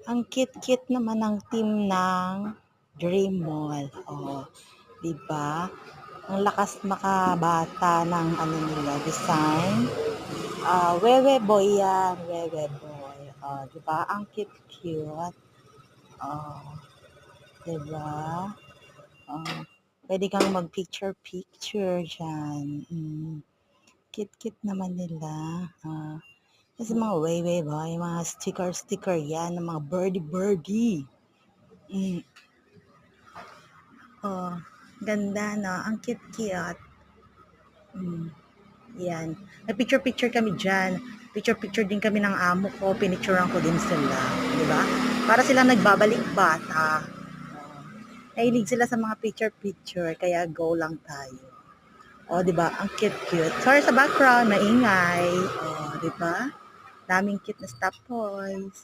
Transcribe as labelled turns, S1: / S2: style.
S1: Ang cute-cute naman ng team ng Dream Mall. Oh, 'di ba? Ang lakas makabata ng ano nila, design. Wewe boy yan, wewe boy. Oh, 'di ba? Ang cute-cute. Oh, 'di ba? Oh, pwede kang mag-picture-picture diyan. Cute-cute naman nila. Kasi mga wewe boy, mga sticker-sticker yan, ng mga birdie-birdie. Mm. Oh, ganda no? Ang cute-cute. Yan. Nag-picture-picture kami dyan. Picture-picture din kami ng amo ko. Pinicturean ko din sila. Di ba? Para silang nagbabalik bata. Nahilig sila sa mga picture-picture. Kaya go lang tayo. O, di ba? Ang cute-cute. Sorry sa background. Maingay. O, di ba? Daming cute na stop toys.